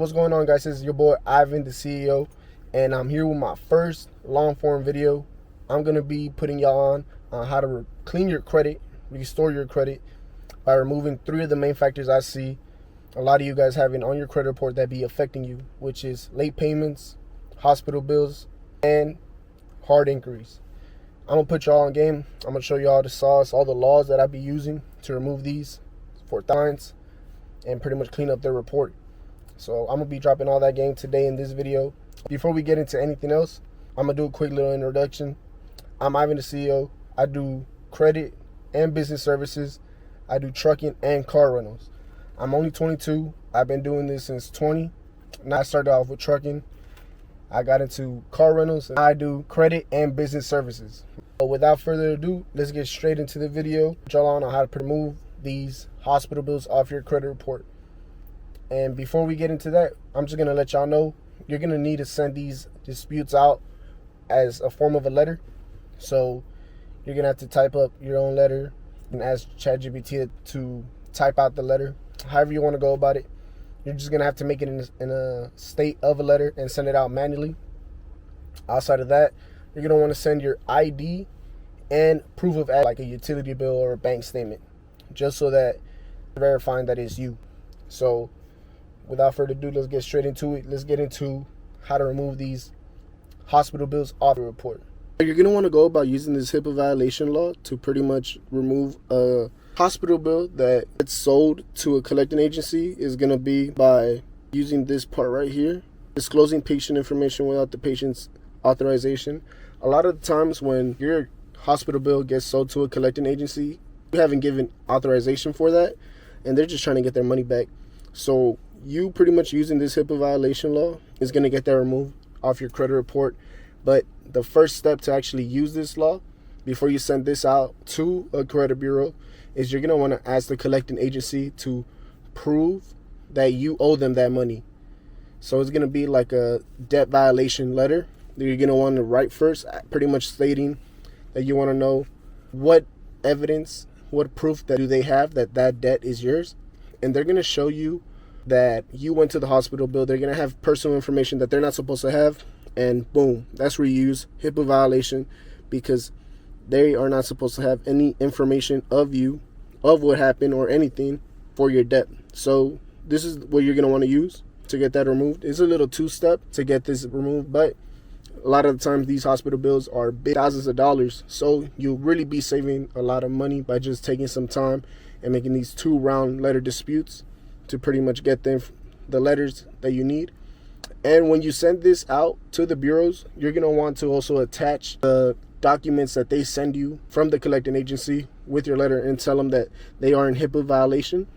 what's going on, guys? This is your boy Ivan, the CEO, and I'm here with my first long form video. I'm gonna be putting y'all on how to clean your credit, restore your credit by removing 3 of the main factors I see a lot of you guys having on your credit report that be affecting you, which is late payments, hospital bills, and hard inquiries. I'm gonna put y'all on game. I'm gonna show y'all the sauce, all the laws that I be using to remove these for clients and pretty much clean up their report. So I'm gonna be dropping all that game today in this video. Before we get into anything else, I'm gonna do a quick little introduction. I'm IvanDaCeo. I do credit and business services. I do trucking and car rentals. I'm only 22. I've been doing this since 20. Now I started off with trucking. I got into car rentals, and I do credit and business services. But without further ado, let's get straight into the video. Y'all on how to remove these hospital bills off your credit report. And before we get into that, I'm just gonna let y'all know you're gonna need to send these disputes out as a form of a letter. So you're gonna have to type up your own letter and ask ChatGPT to type out the letter. However you want to go about it, you're just gonna have to make it in a state of a letter and send it out manually. Outside of that, you're gonna want to send your ID and proof of address, like a utility bill or a bank statement, just so that verifying that it's you. So without further ado, let's get straight into it. Let's get into how to remove these hospital bills off the report. You're going to want to go about using this HIPAA violation law to pretty much remove a hospital bill that gets sold to a collecting agency is going to be by using this part right here, disclosing patient information without the patient's authorization. A lot of the times when your hospital bill gets sold to a collecting agency, you haven't given authorization for that, and they're just trying to get their money back. So you pretty much using this HIPAA violation law is going to get that removed off your credit report. But the first step to actually use this law before you send this out to a credit bureau is you're going to want to ask the collecting agency to prove that you owe them that money. So it's going to be like a debt violation letter that you're going to want to write first, pretty much stating that you want to know what evidence, what proof that do they have that that debt is yours. And they're going to show you that you went to the hospital bill. They're going to have personal information that they're not supposed to have. And boom, that's where you use HIPAA violation, because they are not supposed to have any information of you, of what happened or anything for your debt. So this is what you're going to want to use to get that removed. It's a little two-step to get this removed, but a lot of the times these hospital bills are big, thousands of dollars. So you'll really be saving a lot of money by just taking some time and making these 2 round letter disputes to pretty much get the letters that you need. And when you send this out to the bureaus, you're going to want to also attach the documents that they send you from the collecting agency with your letter and tell them that they are in HIPAA violation.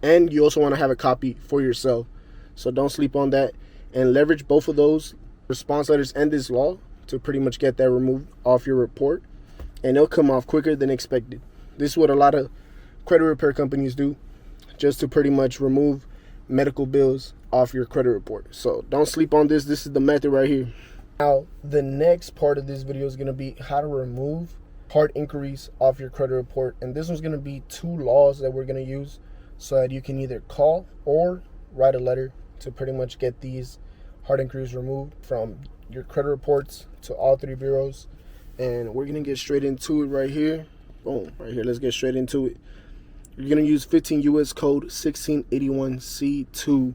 And you also want to have a copy for yourself. So don't sleep on that, and leverage both of those response letters and this law to pretty much get that removed off your report. And it'll come off quicker than expected. This is what a lot of credit repair companies do, just to pretty much remove medical bills off your credit report. So don't sleep on this. This is the method right here. Now, the next part of this video is going to be how to remove hard inquiries off your credit report. And this one's going to be 2 laws that we're going to use so that you can either call or write a letter to pretty much get these hard inquiries removed from your credit reports to all 3 bureaus. And we're going to get straight into it right here. Boom, right here. Let's get straight into it. You're going to use 15 U.S. Code 1681C2,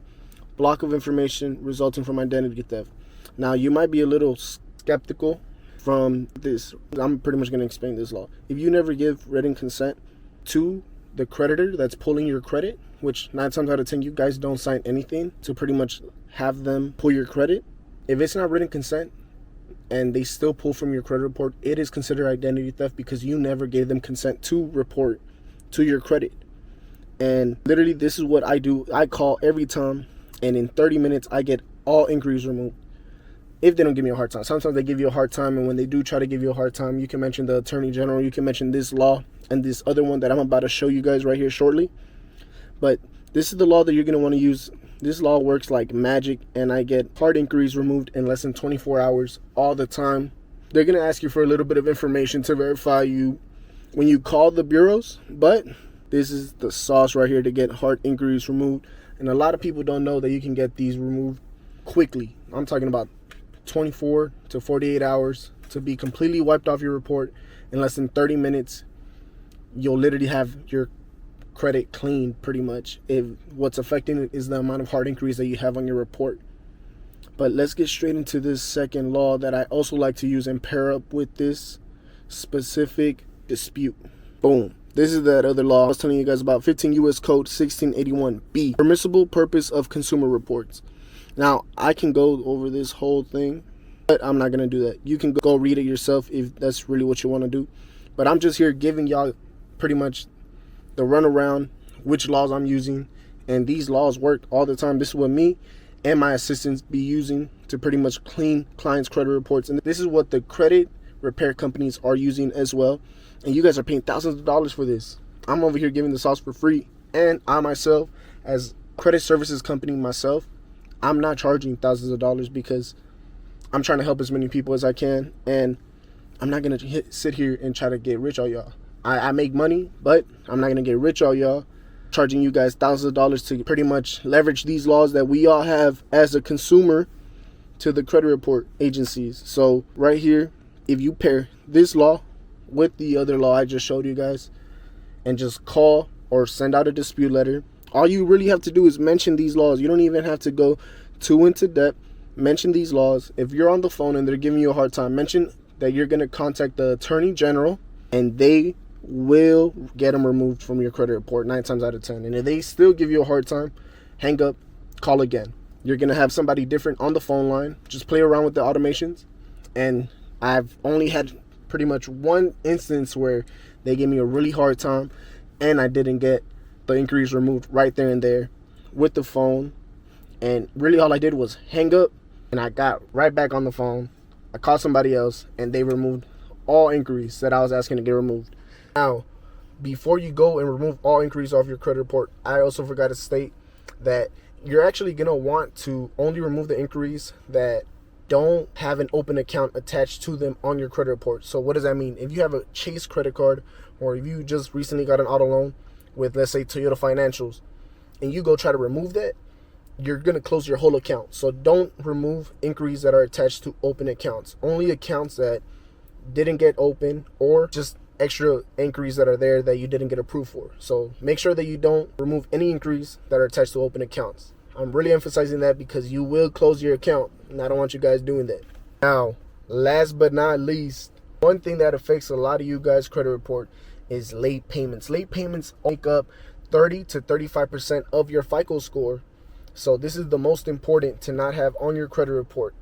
block of information resulting from identity theft. Now, you might be a little skeptical from this. I'm pretty much going to explain this law. If you never give written consent to the creditor that's pulling your credit, which 9 times out of 10 you guys don't sign anything to pretty much have them pull your credit, if it's not written consent and they still pull from your credit report, it is considered identity theft because you never gave them consent to report to your credit. And literally, this is what I do. I call every time, and in 30 minutes I get all inquiries removed if they don't give me a hard time. Sometimes they give you a hard time, and when they do try to give you a hard time, you can mention the attorney general, you can mention this law and this other one that I'm about to show you guys right here shortly. But this is the law that you're going to want to use. This law works like magic, and I get hard inquiries removed in less than 24 hours all the time. They're going to ask you for a little bit of information to verify you when you call the bureaus, but this is the sauce right here to get hard inquiries removed. And a lot of people don't know that you can get these removed quickly. I'm talking about 24 to 48 hours to be completely wiped off your report. In less than 30 minutes, you'll literally have your credit clean pretty much. If what's affecting it is the amount of hard inquiries that you have on your report. But let's get straight into this second law that I also like to use and pair up with this specific dispute. Boom. This is that other law I was telling you guys about, 15 U.S. Code 1681B, permissible purpose of consumer reports. Now, I can go over this whole thing, but I'm not going to do that. You can go read it yourself if that's really what you want to do. But I'm just here giving y'all pretty much the runaround, which laws I'm using. And these laws work all the time. This is what me and my assistants be using to pretty much clean clients' credit reports. And this is what the credit repair companies are using as well. And you guys are paying thousands of dollars for this. I'm over here giving the sauce for free. And I myself, as credit services company myself, I'm not charging thousands of dollars because I'm trying to help as many people as I can. And I'm not going to sit here and try to get rich on y'all. I make money, but I'm not going to get rich on y'all, charging you guys thousands of dollars to pretty much leverage these laws that we all have as a consumer to the credit report agencies. So right here, if you pair this law with the other law I just showed you guys and just call or send out a dispute letter, all you really have to do is mention these laws. You don't even have to go too into depth. Mention these laws. If you're on the phone and they're giving you a hard time, mention that you're going to contact the attorney general and they will get them removed from your credit report 9 times out of 10. And if they still give you a hard time, hang up, call again. You're going to have somebody different on the phone line. Just play around with the automations. And I've only had pretty much one instance where they gave me a really hard time and I didn't get the inquiries removed right there and there with the phone. And really all I did was hang up and I got right back on the phone. I called somebody else and they removed all inquiries that I was asking to get removed. Now, before you go and remove all inquiries off your credit report, I also forgot to state that you're actually going to want to only remove the inquiries that don't have an open account attached to them on your credit report. So what does that mean? If you have a Chase credit card, or if you just recently got an auto loan with, let's say, Toyota Financials, and you go try to remove that, you're going to close your whole account. So don't remove inquiries that are attached to open accounts. Only accounts that didn't get open or just extra inquiries that are there that you didn't get approved for. So make sure that you don't remove any inquiries that are attached to open accounts. I'm really emphasizing that because you will close your account, and I don't want you guys doing that. Now, last but not least, one thing that affects a lot of you guys' credit report is late payments. Late payments make up 30 to 35% of your FICO score. So this is the most important to not have on your credit report.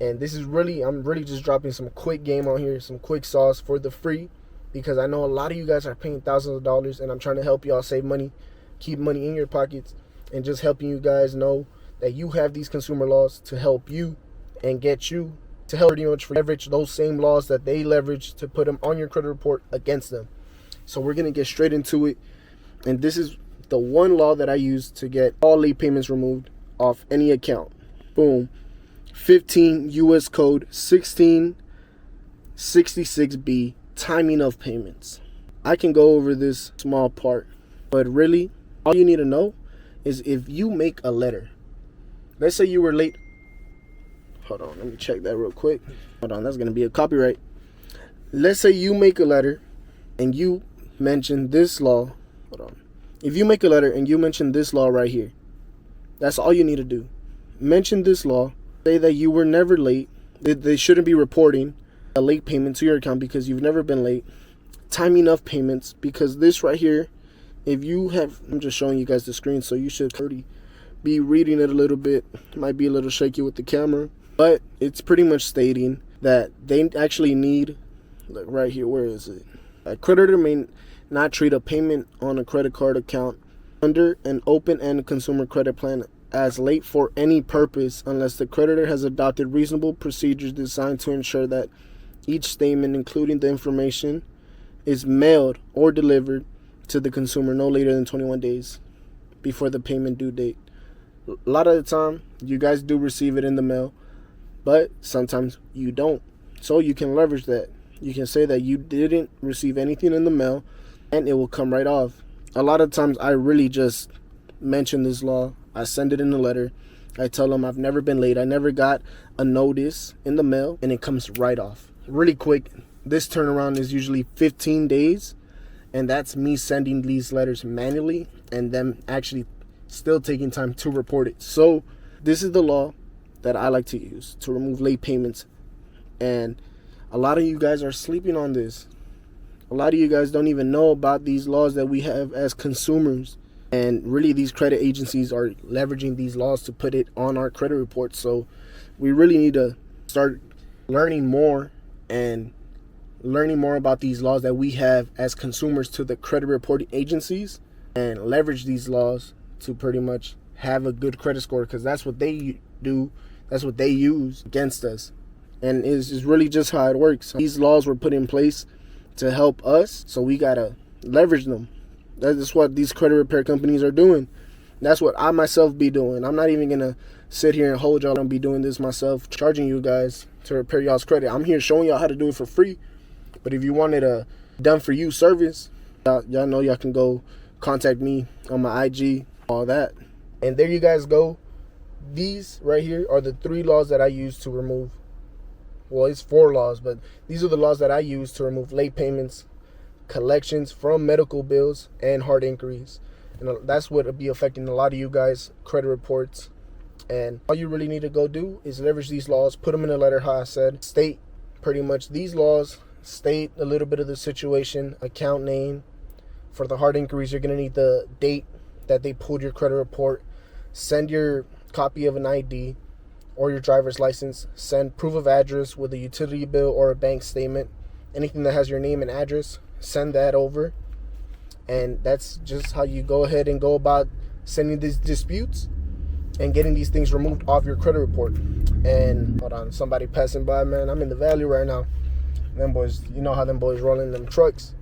And this is really, I'm really just dropping some quick game on here, some quick sauce for the free, because I know a lot of you guys are paying thousands of dollars, and I'm trying to help y'all save money, keep money in your pockets, and just helping you guys know that you have these consumer laws to help you and get you to help pretty much leverage those same laws that they leverage to put them on your credit report against them. So we're going to get straight into it. And this is the one law that I use to get all late payments removed off any account. Boom. 15 U.S. Code 1666B, timing of payments. I can go over this small part, but really all you need to know is if you make a letter. Let's say you were late. Hold on, let me check that real quick. Hold on, that's going to be a copyright. Let's say you make a letter and you mention this law. Hold on. If you make a letter and you mention this law right here, that's all you need to do. Mention this law. Say that you were never late. They shouldn't be reporting a late payment to your account because you've never been late. Timing of payments, because this right here, if you have, I'm just showing you guys the screen, so you should already be reading it a little bit. Might be a little shaky with the camera, but it's pretty much stating that they actually need, like right here, where is it? A creditor may not treat a payment on a credit card account under an open-end consumer credit plan as late for any purpose unless the creditor has adopted reasonable procedures designed to ensure that each statement, including the information, is mailed or delivered to the consumer no later than 21 days before the payment due date. A lot of the time, you guys do receive it in the mail, but sometimes you don't. So you can leverage that. You can say that you didn't receive anything in the mail, and it will come right off. A lot of times, I really just mention this law. I send it in a letter. I tell them I've never been late. I never got a notice in the mail, and it comes right off. Really quick. This turnaround is usually 15 days, and that's me sending these letters manually and them actually still taking time to report it. So this is the law that I like to use to remove late payments. And a lot of you guys are sleeping on this. A lot of you guys don't even know about these laws that we have as consumers. And really, these credit agencies are leveraging these laws to put it on our credit reports. So we really need to start learning more about these laws that we have as consumers to the credit reporting agencies, and leverage these laws to pretty much have a good credit score, because that's what they do. That's what they use against us. And it's really just how it works. These laws were put in place to help us, so we gotta leverage them. That's what these credit repair companies are doing. That's what I myself be doing. I'm not even gonna sit here and hold y'all and be doing this myself, charging you guys to repair y'all's credit. I'm here showing y'all how to do it for free. But if you wanted a done for you service, y'all know y'all can go contact me on my IG, all that. And there you guys go. These right here are the 3 laws that I use to remove. Well, it's 4 laws, but these are the laws that I use to remove late payments, collections from medical bills, and hard inquiries. And that's what will be affecting a lot of you guys' credit reports. And all you really need to go do is leverage these laws, put them in a letter, how I said, state pretty much these laws, state a little bit of the situation, account name. For the hard inquiries, you're going to need the date that they pulled your credit report. Send your copy of an ID or your driver's license. Send proof of address with a utility bill or a bank statement. Anything that has your name and address, send that over. And that's just how you go ahead and go about sending these disputes and getting these things removed off your credit report. And hold on, somebody passing by, man. I'm in the valley right now. Them boys, you know how them boys rolling them trucks.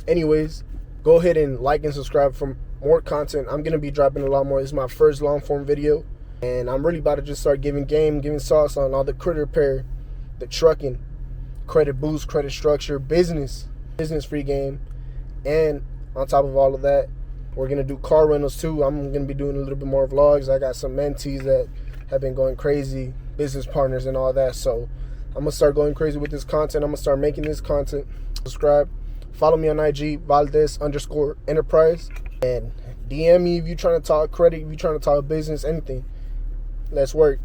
Anyways, go ahead and like and subscribe for more content. I'm gonna be dropping a lot more. This is my first long form video, and I'm really about to just start giving sauce on all the credit repair, the trucking, credit boost, credit structure, business free game. And on top of all of that, we're gonna do car rentals too. I'm gonna be doing a little bit more vlogs. I got some mentees that have been going crazy, business partners and all that. So I'm gonna start going crazy with this content. I'm gonna start making this content. Subscribe, follow me on IG, Valdez_enterprise, and DM me if you're trying to talk credit, if you're trying to talk business, anything. Let's work.